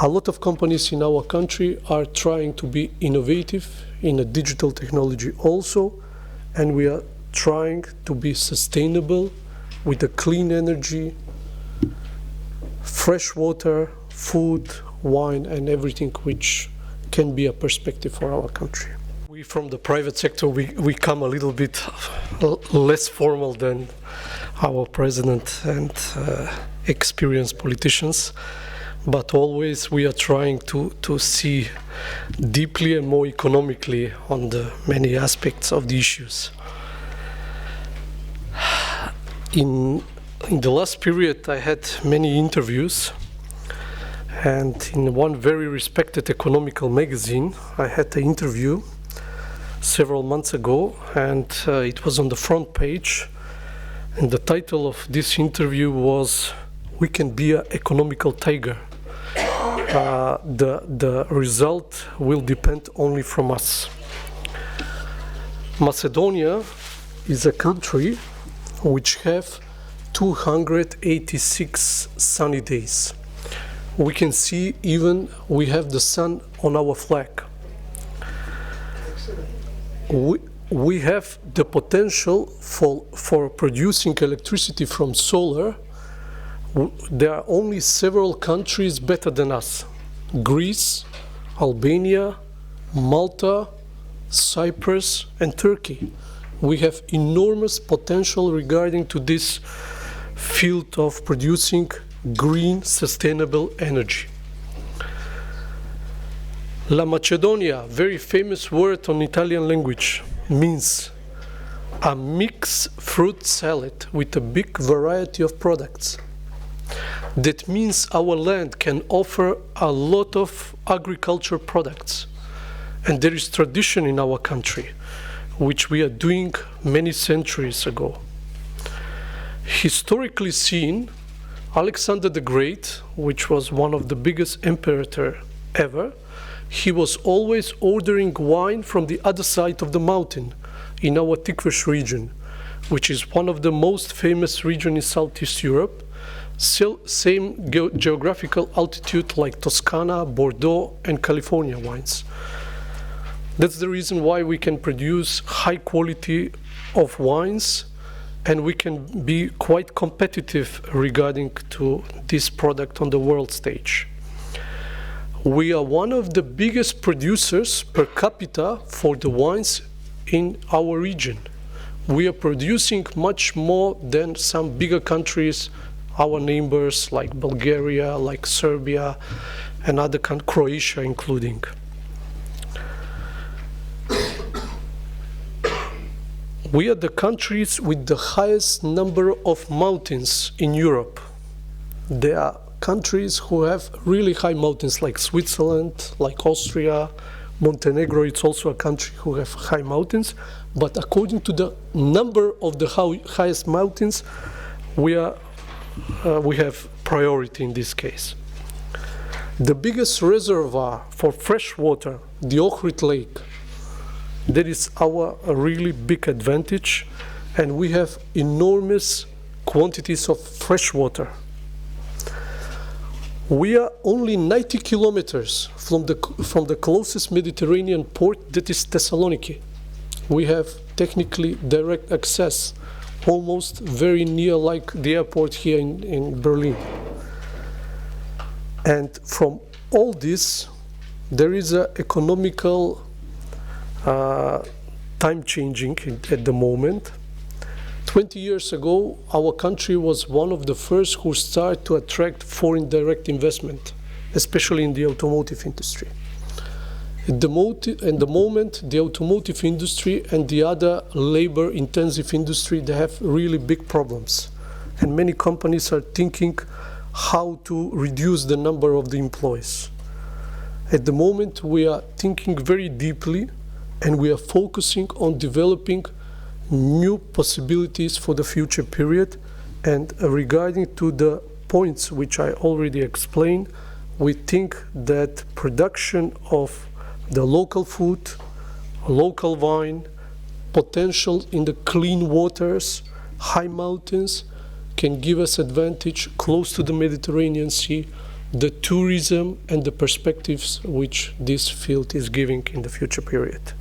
A lot of companies in our country are trying to be innovative in a digital technology also, and we are trying to be sustainable with the clean energy, fresh water, food, wine, and everything which can be a perspective for our country. We from the private sector, we come a little bit less formal than our president and experienced politicians, but always we are trying to see deeply and more economically on the many aspects of the issues. In the last period, I had many interviews, and in one very respected economical magazine, I had an interview several months ago, and it was on the front page, and the title of this interview was "We Can Be an Economical Tiger." The result will depend only from us. Macedonia is a country which have 286 sunny days. We can see even we have the sun on our flag. We have the potential for producing electricity from solar. There are only several countries better than us: Greece, Albania, Malta, Cyprus, and Turkey. We have enormous potential regarding to this field of producing green, sustainable energy. La Macedonia, very famous word on Italian language, means a mixed fruit salad with a big variety of products. That means our land can offer a lot of agriculture products. And there is tradition in our country, which we are doing many centuries ago. Historically seen, Alexander the Great, which was one of the biggest emperor ever, he was always ordering wine from the other side of the mountain in our Tikvesh region, which is one of the most famous regions in Southeast Europe. Still same geographical altitude like Toscana, Bordeaux, and California wines. That's the reason why we can produce high quality of wines, and we can be quite competitive regarding to this product on the world stage. We are one of the biggest producers per capita for the wines in our region. We are producing much more than some bigger countries, our neighbors like Bulgaria, like Serbia, and other countries, Croatia including. We are the countries with the highest number of mountains in Europe. There are countries who have really high mountains like Switzerland, like Austria, Montenegro. It's also a country who have high mountains, but according to the number of the highest mountains, we have priority in this case. The biggest reservoir for fresh water, the Ohrid Lake, that is our really big advantage, and we have enormous quantities of fresh water. We are only 90 kilometers from the closest Mediterranean port, that is Thessaloniki. We have technically direct access, almost very near like the airport here in Berlin. And from all this, there is an economical time changing at the moment. 20 years ago, our country was one of the first who started to attract foreign direct investment, especially in the automotive industry. At the moment, the automotive industry and the other labor-intensive industry, they have really big problems. And many companies are thinking how to reduce the number of the employees. At the moment, we are thinking very deeply, and we are focusing on developing new possibilities for the future period. And regarding to the points which I already explained, we think that production of the local food, local wine, potential in the clean waters, high mountains, can give us advantage close to the Mediterranean Sea, the tourism and the perspectives which this field is giving in the future period.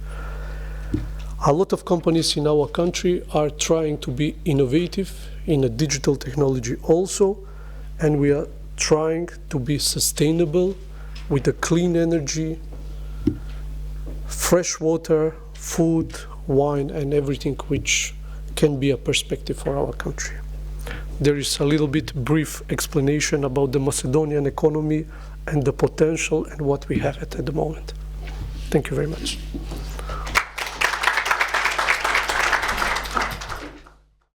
A lot of companies in our country are trying to be innovative in a digital technology also, and we are trying to be sustainable with a clean energy, fresh water, food, wine, and everything which can be a perspective for our country. There is a little bit brief explanation about the Macedonian economy and the potential and what we have at the moment. Thank you very much.